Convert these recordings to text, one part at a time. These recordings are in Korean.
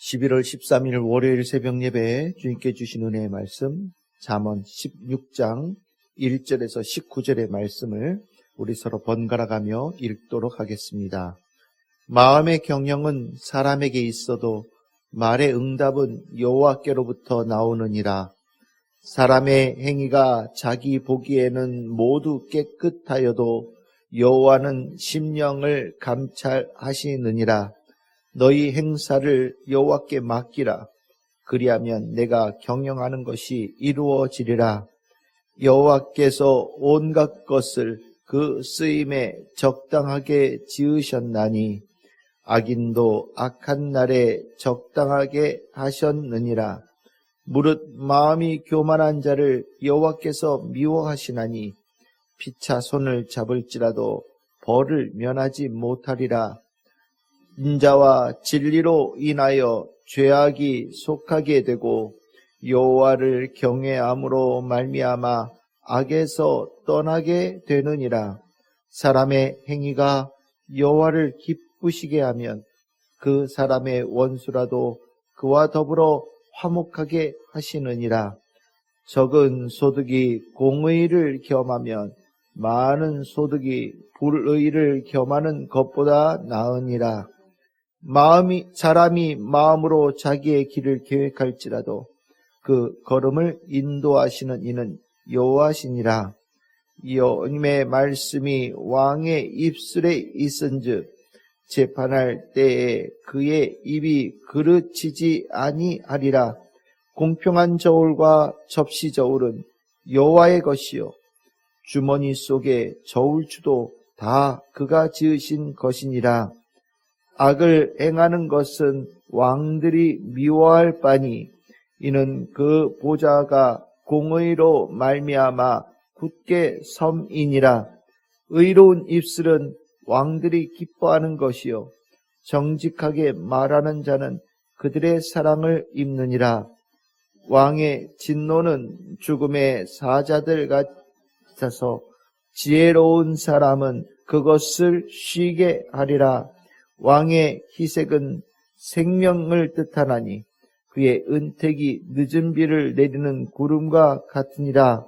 11월 13일 월요일 새벽 예배 주님께 주신 은혜의 말씀 잠언 16장 1절에서 19절의 말씀을 우리 서로 번갈아가며 읽도록 하겠습니다. 마음의 경영은 사람에게 있어도 말의 응답은 여호와께로부터 나오느니라. 사람의 행위가 자기 보기에는 모두 깨끗하여도 여호와는 심령을 감찰하시느니라. 너희 행사를 여호와께 맡기라. 그리하면 내가 경영하는 것이 이루어지리라. 여호와께서 온갖 것을 그 쓰임에 적당하게 지으셨나니 악인도 악한 날에 적당하게 하셨느니라. 무릇 마음이 교만한 자를 여호와께서 미워하시나니 피차 손을 잡을지라도 벌을 면하지 못하리라. 인자와 진리로 인하여 죄악이 속하게 되고 여호와를 경외함으로 말미암아 악에서 떠나게 되느니라. 사람의 행위가 여호와를 기쁘시게 하면 그 사람의 원수라도 그와 더불어 화목하게 하시느니라. 적은 소득이 공의를 겸하면 많은 소득이 불의를 겸하는 것보다 나으니라. 사람이 마음으로 자기의 길을 계획할지라도 그 걸음을 인도하시는 이는 여호와시니라. 여호와님의 말씀이 왕의 입술에 있은즉 재판할 때에 그의 입이 그르치지 아니하리라. 공평한 저울과 접시 저울은 여호와의 것이요 주머니 속에 저울추도 다 그가 지으신 것이니라. 악을 행하는 것은 왕들이 미워할 바니 이는 그 보좌가 공의로 말미암아 굳게 섬이니라. 의로운 입술은 왕들이 기뻐하는 것이요 정직하게 말하는 자는 그들의 사랑을 입느니라. 왕의 진노는 죽음의 사자들 같아서 지혜로운 사람은 그것을 쉬게 하리라. 왕의 희색은 생명을 뜻하나니 그의 은택이 늦은 비를 내리는 구름과 같으니라.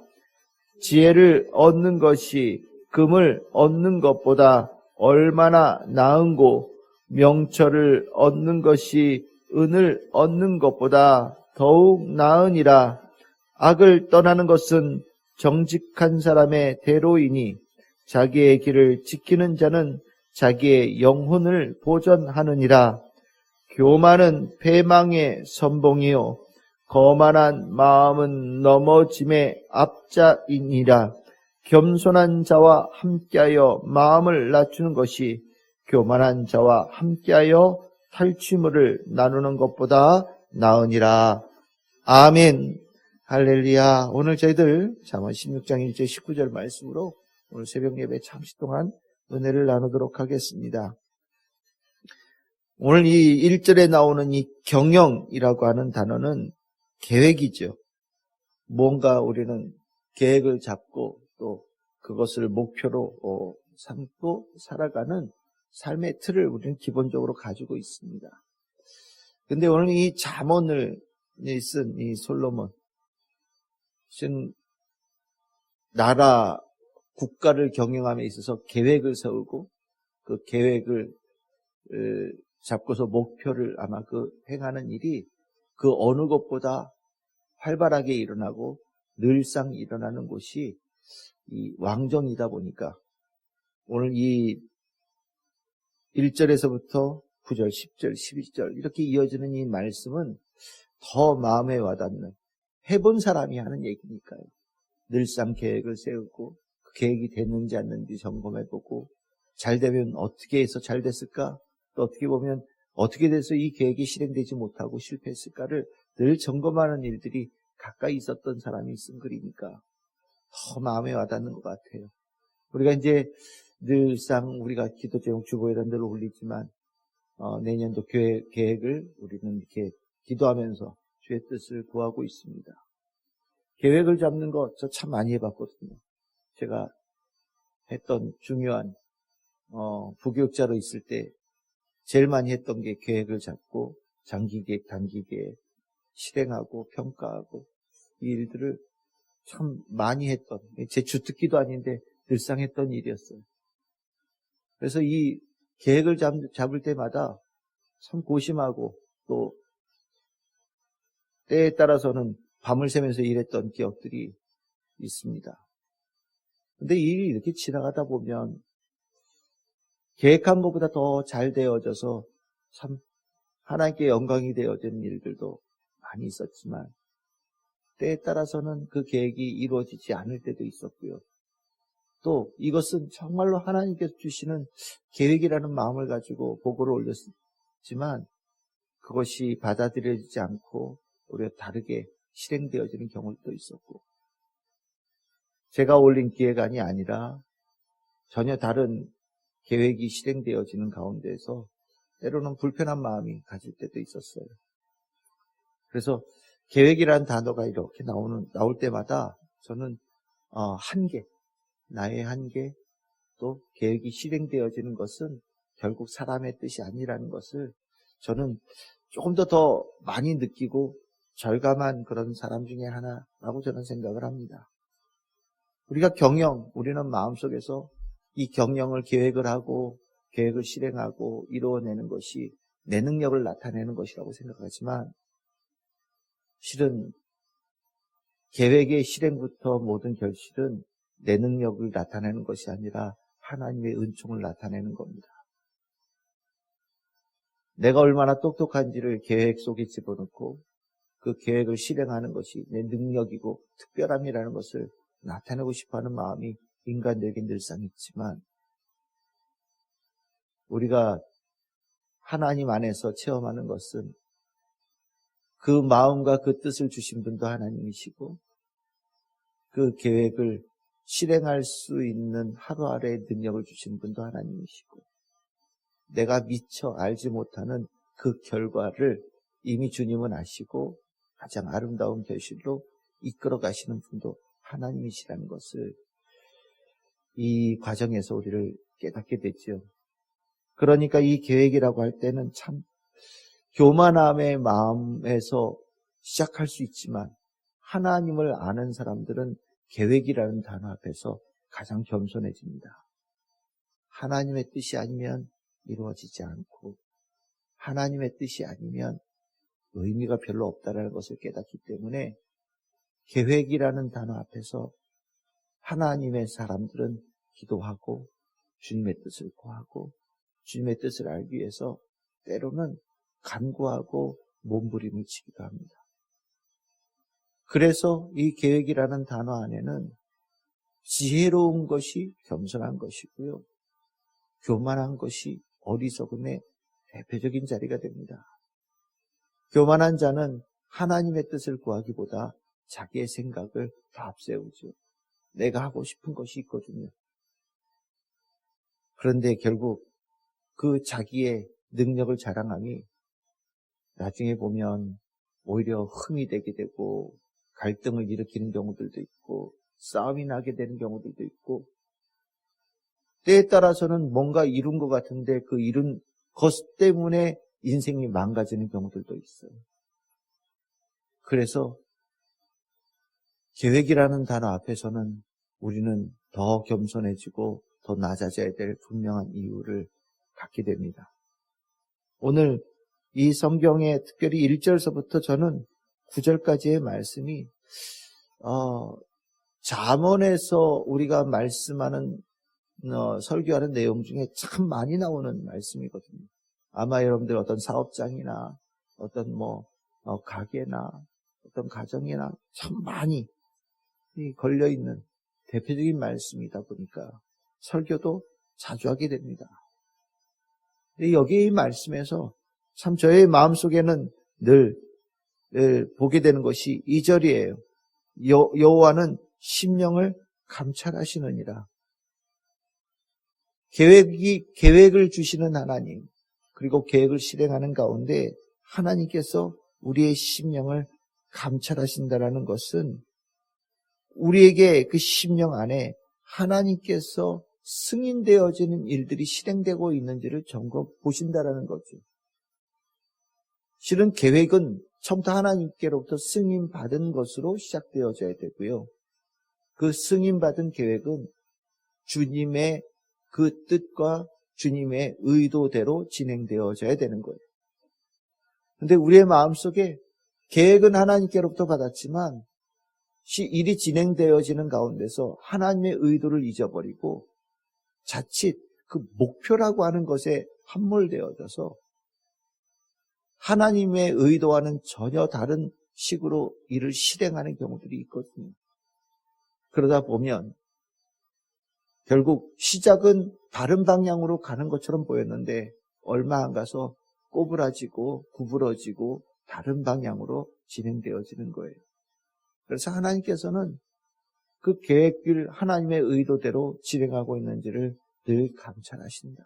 지혜를 얻는 것이 금을 얻는 것보다 얼마나 나은고 명철을 얻는 것이 은을 얻는 것보다 더욱 나으니라. 악을 떠나는 것은 정직한 사람의 대로이니 자기의 길을 지키는 자는 자기의 영혼을 보전하느니라. 교만은 패망의 선봉이요 거만한 마음은 넘어짐의 앞자이니라. 겸손한 자와 함께하여 마음을 낮추는 것이 교만한 자와 함께하여 탈취물을 나누는 것보다 나으니라. 아멘. 할렐루야. 오늘 저희들 잠언 16장 1절 19절 말씀으로 오늘 새벽 예배 잠시 동안 은혜를 나누도록 하겠습니다. 오늘 이 1절에 나오는 이 경영이라고 하는 단어는 계획이죠. 뭔가 우리는 계획을 잡고 또 그것을 목표로 삼고 살아가는 삶의 틀을 우리는 기본적으로 가지고 있습니다. 근데 오늘 이 잠언을 쓴 이 솔로몬, 나라, 국가를 경영함에 있어서 계획을 세우고 그 계획을 잡고서 목표를 아마 행하는 일이 그 어느 것보다 활발하게 일어나고 늘상 일어나는 곳이 이 왕정이다 보니까 오늘 이 1절에서부터 9절, 10절, 11절 이렇게 이어지는 이 말씀은 더 마음에 와닿는 해본 사람이 하는 얘기니까요. 늘상 계획을 세우고 그 계획이 됐는지 안 됐는지 점검해보고 잘 되면 어떻게 해서 잘 됐을까? 또 어떻게 보면 어떻게 돼서 이 계획이 실행되지 못하고 실패했을까를 늘 점검하는 일들이 가까이 있었던 사람이 쓴 글이니까 더 마음에 와닿는 것 같아요. 우리가 이제 늘상 우리가 기도 제목 주보에다 늘 올리지만 내년도 계획을 우리는 이렇게 기도하면서 주의 뜻을 구하고 있습니다. 계획을 잡는 거 저 참 많이 해봤거든요. 제가 했던 중요한 부교육자로 있을 때 제일 많이 했던 게 계획을 잡고 장기계획, 단기계획 실행하고 평가하고 이 일들을 참 많이 했던, 제 주특기도 아닌데 늘상 했던 일이었어요. 그래서 이 계획을 잡을 때마다 참 고심하고 또 때에 따라서는 밤을 새면서 일했던 기억들이 있습니다. 근데 이 일이 이렇게 지나가다 보면 계획한 것보다 더 잘 되어져서 참 하나님께 영광이 되어지는 일들도 많이 있었지만 때에 따라서는 그 계획이 이루어지지 않을 때도 있었고요. 또 이것은 정말로 하나님께서 주시는 계획이라는 마음을 가지고 보고를 올렸지만 그것이 받아들여지지 않고 오히려 다르게 실행되어지는 경우도 있었고, 제가 올린 기획안이 아니라 전혀 다른 계획이 실행되어지는 가운데서 때로는 불편한 마음이 가질 때도 있었어요. 그래서 계획이라는 단어가 이렇게 나올 때마다 저는 한계, 나의 한계, 또 계획이 실행되어지는 것은 결국 사람의 뜻이 아니라는 것을 저는 조금 더 많이 느끼고 절감한 그런 사람 중에 하나라고 저는 생각을 합니다. 우리가 우리는 마음속에서 이 경영을 계획을 하고 계획을 실행하고 이루어내는 것이 내 능력을 나타내는 것이라고 생각하지만 실은 계획의 실행부터 모든 결실은 내 능력을 나타내는 것이 아니라 하나님의 은총을 나타내는 겁니다. 내가 얼마나 똑똑한지를 계획 속에 집어넣고 그 계획을 실행하는 것이 내 능력이고 특별함이라는 것을 나타내고 싶어하는 마음이 인간들에게 늘상 있지만 우리가 하나님 안에서 체험하는 것은 그 마음과 그 뜻을 주신 분도 하나님이시고 그 계획을 실행할 수 있는 하루하루의 능력을 주신 분도 하나님이시고 내가 미처 알지 못하는 그 결과를 이미 주님은 아시고 가장 아름다운 결실로 이끌어 가시는 분도 하나님이시라는 것을 이 과정에서 우리를 깨닫게 되죠. 그러니까 이 계획이라고 할 때는 참 교만함의 마음에서 시작할 수 있지만 하나님을 아는 사람들은 계획이라는 단어 앞에서 가장 겸손해집니다. 하나님의 뜻이 아니면 이루어지지 않고 하나님의 뜻이 아니면 의미가 별로 없다는 것을 깨닫기 때문에 계획이라는 단어 앞에서 하나님의 사람들은 기도하고 주님의 뜻을 구하고 주님의 뜻을 알기 위해서 때로는 간구하고 몸부림을 치기도 합니다. 그래서 이 계획이라는 단어 안에는 지혜로운 것이 겸손한 것이고요. 교만한 것이 어리석음의 대표적인 자리가 됩니다. 교만한 자는 하나님의 뜻을 구하기보다 자기의 생각을 더 앞세우죠. 내가 하고 싶은 것이 있거든요. 그런데 결국 그 자기의 능력을 자랑함이 나중에 보면 오히려 흠이 되게 되고 갈등을 일으키는 경우들도 있고 싸움이 나게 되는 경우들도 있고 때에 따라서는 뭔가 이룬 것 같은데 그 이룬 것 때문에 인생이 망가지는 경우들도 있어요. 그래서 계획이라는 단어 앞에서는 우리는 더 겸손해지고 더 낮아져야 될 분명한 이유를 갖게 됩니다. 오늘 이 성경의 특별히 1절서부터 저는 9절까지의 말씀이 잠언에서 우리가 말씀하는 설교하는 내용 중에 참 많이 나오는 말씀이거든요. 아마 여러분들 어떤 사업장이나 어떤 가게나 어떤 가정이나 참 많이 걸려있는 대표적인 말씀이다 보니까 설교도 자주 하게 됩니다. 여기 이 말씀에서 참 저의 마음속에는 늘 보게 되는 것이 2절이에요. 여호와는 심령을 감찰하시느니라. 계획을 주시는 하나님, 그리고 계획을 실행하는 가운데 하나님께서 우리의 심령을 감찰하신다라는 것은 우리에게 그 심령 안에 하나님께서 승인되어지는 일들이 실행되고 있는지를 점검 보신다라는 거죠. 실은 계획은 처음부터 하나님께로부터 승인받은 것으로 시작되어져야 되고요. 그 승인받은 계획은 주님의 그 뜻과 주님의 의도대로 진행되어져야 되는 거예요. 근데 우리의 마음속에 계획은 하나님께로부터 받았지만 일이 진행되어지는 가운데서 하나님의 의도를 잊어버리고 자칫 그 목표라고 하는 것에 함몰되어져서 하나님의 의도와는 전혀 다른 식으로 일을 실행하는 경우들이 있거든요. 그러다 보면 결국 시작은 다른 방향으로 가는 것처럼 보였는데 얼마 안 가서 꼬부라지고 구부러지고 다른 방향으로 진행되어지는 거예요. 그래서 하나님께서는 그 계획을 하나님의 의도대로 진행하고 있는지를 늘 감찰하신다.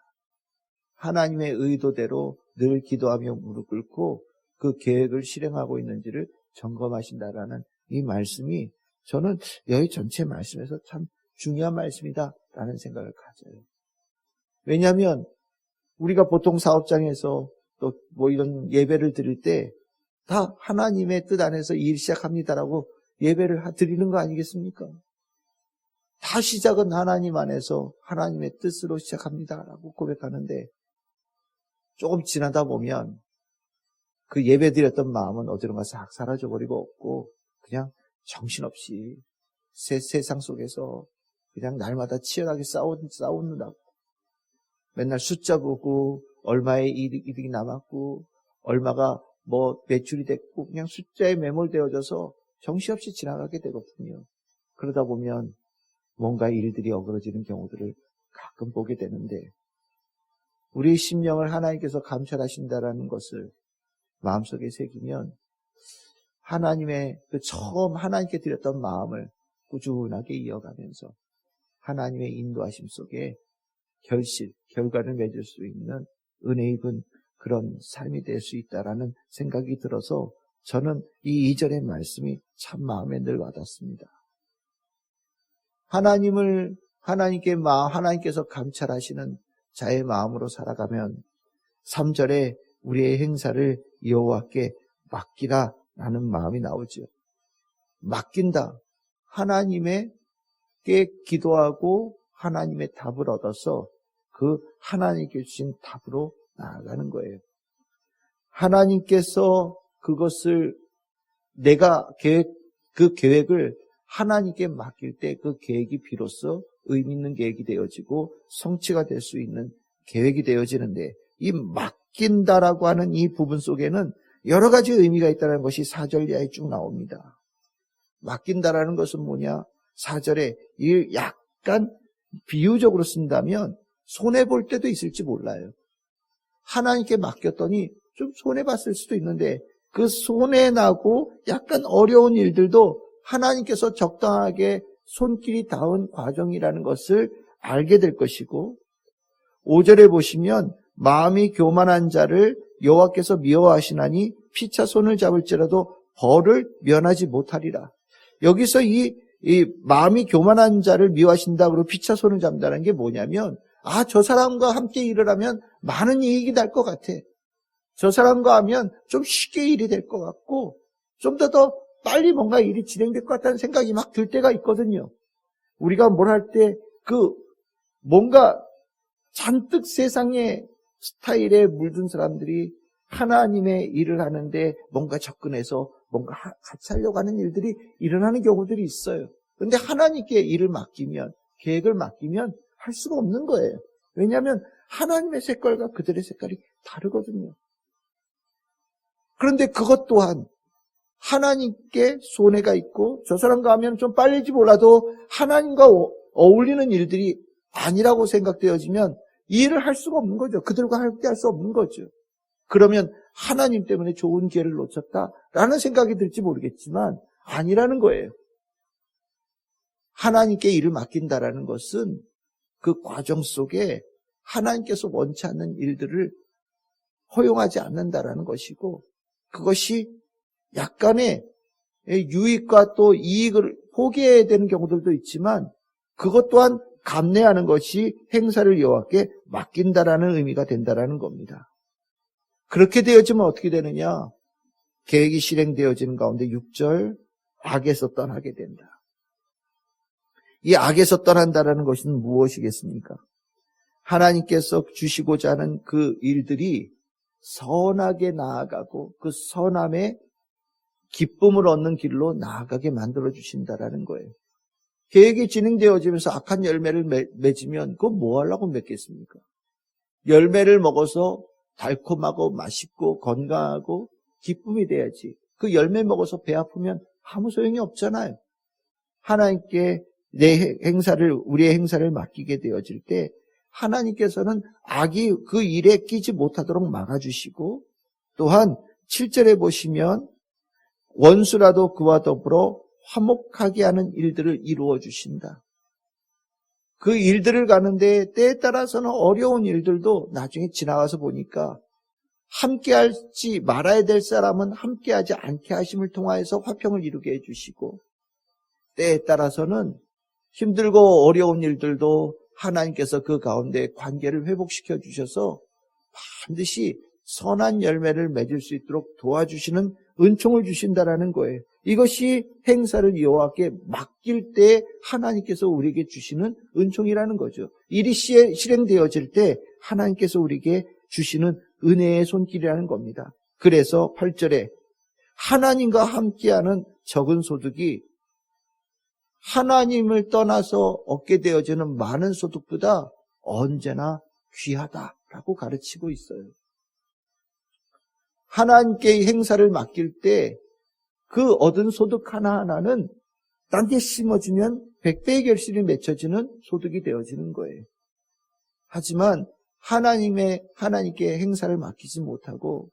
하나님의 의도대로 늘 기도하며 무릎 꿇고 그 계획을 실행하고 있는지를 점검하신다라는 이 말씀이 저는 여기 전체 말씀에서 참 중요한 말씀이다라는 생각을 가져요. 왜냐하면 우리가 보통 사업장에서 또 뭐 이런 예배를 드릴 때 다 하나님의 뜻 안에서 일 시작합니다라고 예배를 드리는 거 아니겠습니까? 다 시작은 하나님 안에서 하나님의 뜻으로 시작합니다라고 고백하는데 조금 지나다 보면 그 예배 드렸던 마음은 어디론가 싹 사라져버리고 없고 그냥 정신없이 세상 속에서 그냥 날마다 치열하게 싸우느라고 맨날 숫자 보고 얼마의 이득이 남았고 얼마가 뭐 매출이 됐고 그냥 숫자에 매몰되어져서 정신없이 지나가게 되거든요. 그러다 보면 뭔가 일들이 어그러지는 경우들을 가끔 보게 되는데 우리의 심령을 하나님께서 감찰하신다라는 것을 마음속에 새기면 하나님의 그 처음 하나님께 드렸던 마음을 꾸준하게 이어가면서 하나님의 인도하심 속에 결과를 맺을 수 있는 은혜 입은 그런 삶이 될 수 있다라는 생각이 들어서 저는 이 2절의 말씀이 참 마음에 늘 와닿습니다. 하나님께서 감찰하시는 자의 마음으로 살아가면 3절에 우리의 행사를 여호와께 맡기라라는 마음이 나오죠. 맡긴다. 하나님께 기도하고 하나님의 답을 얻어서 그 하나님께 주신 답으로 나아가는 거예요. 하나님께서 그것을 그 계획을 하나님께 맡길 때 그 계획이 비로소 의미 있는 계획이 되어지고 성취가 될 수 있는 계획이 되어지는데 이 맡긴다라고 하는 이 부분 속에는 여러 가지 의미가 있다는 것이 4절 이하에 쭉 나옵니다. 맡긴다라는 것은 뭐냐? 4절에 이 약간 비유적으로 쓴다면 손해볼 때도 있을지 몰라요. 하나님께 맡겼더니 좀 손해봤을 수도 있는데 그 손해나고 약간 어려운 일들도 하나님께서 적당하게 손길이 닿은 과정이라는 것을 알게 될 것이고 5절에 보시면 마음이 교만한 자를 여호와께서 미워하시나니 피차 손을 잡을지라도 벌을 면하지 못하리라. 여기서 이 마음이 교만한 자를 미워하신다고 피차 손을 잡는다는 게 뭐냐면 저 사람과 함께 일을 하면 많은 이익이 날 것 같아. 저 사람과 하면 좀 쉽게 일이 될 것 같고 좀 더 빨리 뭔가 일이 진행될 것 같다는 생각이 막 들 때가 있거든요. 우리가 뭘 할 때 뭔가 잔뜩 세상의 스타일에 물든 사람들이 하나님의 일을 하는데 뭔가 접근해서 뭔가 같이 하려고 하는 일들이 일어나는 경우들이 있어요. 그런데 하나님께 일을 맡기면, 계획을 맡기면 할 수가 없는 거예요. 왜냐하면 하나님의 색깔과 그들의 색깔이 다르거든요. 그런데 그것 또한 하나님께 손해가 있고 저 사람과 하면 좀 빨리지 몰라도 하나님과 어울리는 일들이 아니라고 생각되어지면 이 일을 할 수가 없는 거죠. 그들과 함께 할 수 없는 거죠. 그러면 하나님 때문에 좋은 기회를 놓쳤다라는 생각이 들지 모르겠지만 아니라는 거예요. 하나님께 일을 맡긴다라는 것은 그 과정 속에 하나님께서 원치 않는 일들을 허용하지 않는다라는 것이고 그것이 약간의 유익과 또 이익을 포기해야 되는 경우들도 있지만 그것 또한 감내하는 것이 행사를 여호와께 맡긴다라는 의미가 된다라는 겁니다. 그렇게 되어지면 어떻게 되느냐? 계획이 실행되어지는 가운데 6절, 악에서 떠나게 된다. 이 악에서 떠난다라는 것은 무엇이겠습니까? 하나님께서 주시고자 하는 그 일들이 선하게 나아가고 그 선함에 기쁨을 얻는 길로 나아가게 만들어 주신다라는 거예요. 계획이 진행되어지면서 악한 열매를 맺으면 그거 뭐 하려고 맺겠습니까? 열매를 먹어서 달콤하고 맛있고 건강하고 기쁨이 돼야지. 그 열매 먹어서 배 아프면 아무 소용이 없잖아요. 하나님께 우리의 행사를 맡기게 되어질 때 하나님께서는 악이 그 일에 끼지 못하도록 막아주시고, 또한 7절에 보시면 원수라도 그와 더불어 화목하게 하는 일들을 이루어 주신다. 그 일들을 가는데 때에 따라서는 어려운 일들도 나중에 지나가서 보니까 함께 할지 말아야 될 사람은 함께하지 않게 하심을 통하여서 화평을 이루게 해주시고, 때에 따라서는 힘들고 어려운 일들도 하나님께서 그 가운데 관계를 회복시켜 주셔서 반드시 선한 열매를 맺을 수 있도록 도와주시는 은총을 주신다라는 거예요. 이것이 행사를 여호와께 맡길 때 하나님께서 우리에게 주시는 은총이라는 거죠. 일이 실행되어질 때 하나님께서 우리에게 주시는 은혜의 손길이라는 겁니다. 그래서 8절에 하나님과 함께하는 적은 소득이 하나님을 떠나서 얻게 되어지는 많은 소득보다 언제나 귀하다라고 가르치고 있어요. 하나님께 행사를 맡길 때 그 얻은 소득 하나하나는 딴 데 심어주면 100배의 결실이 맺혀지는 소득이 되어지는 거예요. 하지만 하나님께 행사를 맡기지 못하고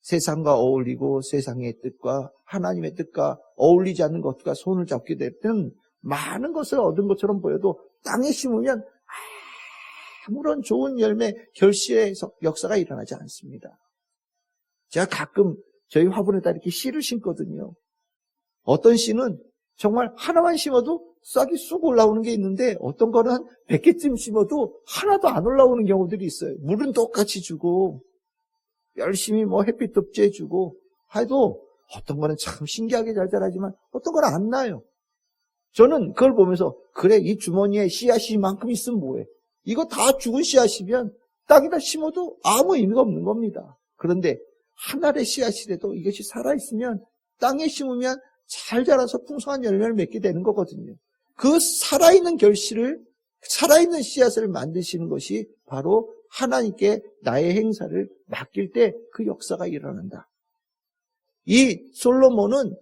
세상과 어울리고 세상의 뜻과 하나님의 뜻과 어울리지 않는 것과 손을 잡게 될 때는 많은 것을 얻은 것처럼 보여도 땅에 심으면 아무런 좋은 열매, 결실의 역사가 일어나지 않습니다. 제가 가끔 저희 화분에다 이렇게 씨를 심거든요. 어떤 씨는 정말 하나만 심어도 싹이 쑥 올라오는 게 있는데 어떤 거는 한 100개쯤 심어도 하나도 안 올라오는 경우들이 있어요. 물은 똑같이 주고 열심히 햇빛 덮재주고 해도 어떤 거는 참 신기하게 잘 자라지만 어떤 거는 안 나요. 저는 그걸 보면서 그래 이 주머니에 씨앗이 이만큼 있으면 뭐해. 이거 다 죽은 씨앗이면 땅에다 심어도 아무 의미가 없는 겁니다. 그런데 한 알의 씨앗이라도 이것이 살아있으면 땅에 심으면 잘 자라서 풍성한 열매를 맺게 되는 거거든요. 그 살아있는 결실을, 살아있는 씨앗을 만드시는 것이 바로 하나님께 나의 행사를 맡길 때 그 역사가 일어난다. 이 솔로몬은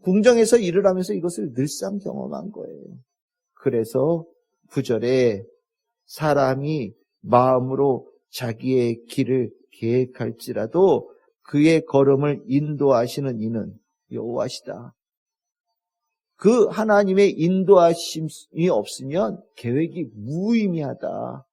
궁정에서 일을 하면서 이것을 늘상 경험한 거예요. 그래서 9절에 사람이 마음으로 자기의 길을 계획할지라도 그의 걸음을 인도하시는 이는 여호와시다. 그 하나님의 인도하심이 없으면 계획이 무의미하다.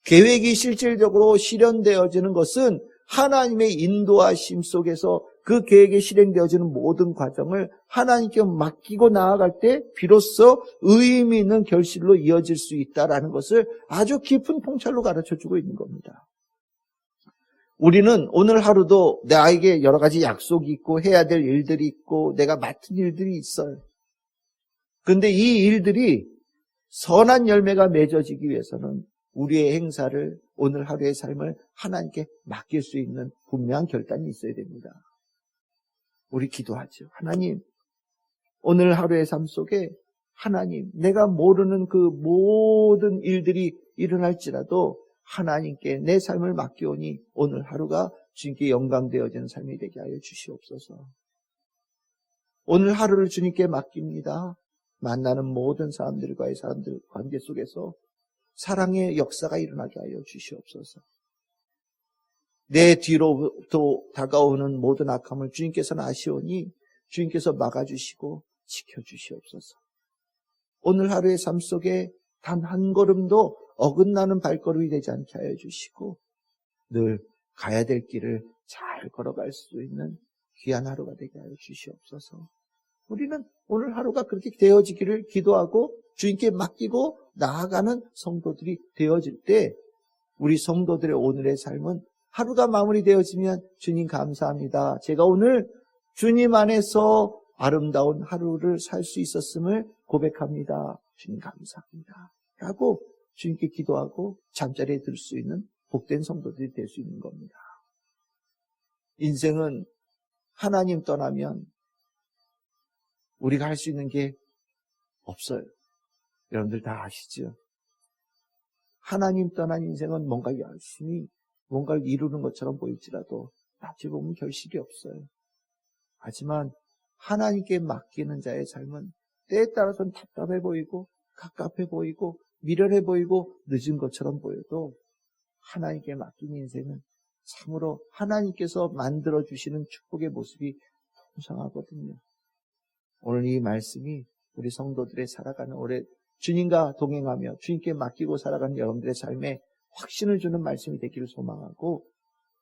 계획이 실질적으로 실현되어지는 것은 하나님의 인도하심 속에서 그 계획이 실행되어지는 모든 과정을 하나님께 맡기고 나아갈 때 비로소 의미 있는 결실로 이어질 수 있다는 것을 아주 깊은 통찰로 가르쳐주고 있는 겁니다. 우리는 오늘 하루도 나에게 여러 가지 약속이 있고 해야 될 일들이 있고 내가 맡은 일들이 있어요. 그런데 이 일들이 선한 열매가 맺어지기 위해서는 우리의 행사를, 오늘 하루의 삶을 하나님께 맡길 수 있는 분명한 결단이 있어야 됩니다. 우리 기도하죠. 하나님, 오늘 하루의 삶 속에 하나님, 내가 모르는 그 모든 일들이 일어날지라도 하나님께 내 삶을 맡기오니 오늘 하루가 주님께 영광되어지는 삶이 되게 하여 주시옵소서. 오늘 하루를 주님께 맡깁니다. 만나는 모든 사람들과의 관계 속에서 사랑의 역사가 일어나게 하여 주시옵소서. 내 뒤로부터 다가오는 모든 악함을 주님께서는 아시오니 주님께서 막아주시고 지켜주시옵소서. 오늘 하루의 삶 속에 단 한 걸음도 어긋나는 발걸음이 되지 않게 하여 주시고 늘 가야 될 길을 잘 걸어갈 수 있는 귀한 하루가 되게 하여 주시옵소서. 우리는 오늘 하루가 그렇게 되어지기를 기도하고 주님께 맡기고 나아가는 성도들이 되어질 때 우리 성도들의 오늘의 삶은 하루가 마무리되어지면 주님 감사합니다. 제가 오늘 주님 안에서 아름다운 하루를 살 수 있었음을 고백합니다. 주님 감사합니다. 라고 주님께 기도하고 잠자리에 들 수 있는 복된 성도들이 될 수 있는 겁니다. 인생은 하나님 떠나면 우리가 할 수 있는 게 없어요. 여러분들 다 아시죠? 하나님 떠난 인생은 뭔가 열심히 뭔가를 이루는 것처럼 보일지라도 나중에 보면 결실이 없어요. 하지만 하나님께 맡기는 자의 삶은 때에 따라서는 답답해 보이고 갑갑해 보이고 미련해 보이고 늦은 것처럼 보여도 하나님께 맡긴 인생은 참으로 하나님께서 만들어주시는 축복의 모습이 풍성하거든요. 오늘 이 말씀이 우리 성도들의 살아가는 올해 주님과 동행하며 주님께 맡기고 살아가는 여러분들의 삶에 확신을 주는 말씀이 되기를 소망하고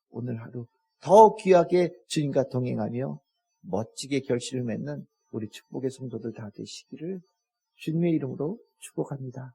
오늘 하루 더 귀하게 주님과 동행하며 멋지게 결실을 맺는 우리 축복의 성도들 다 되시기를 주님의 이름으로 축복합니다.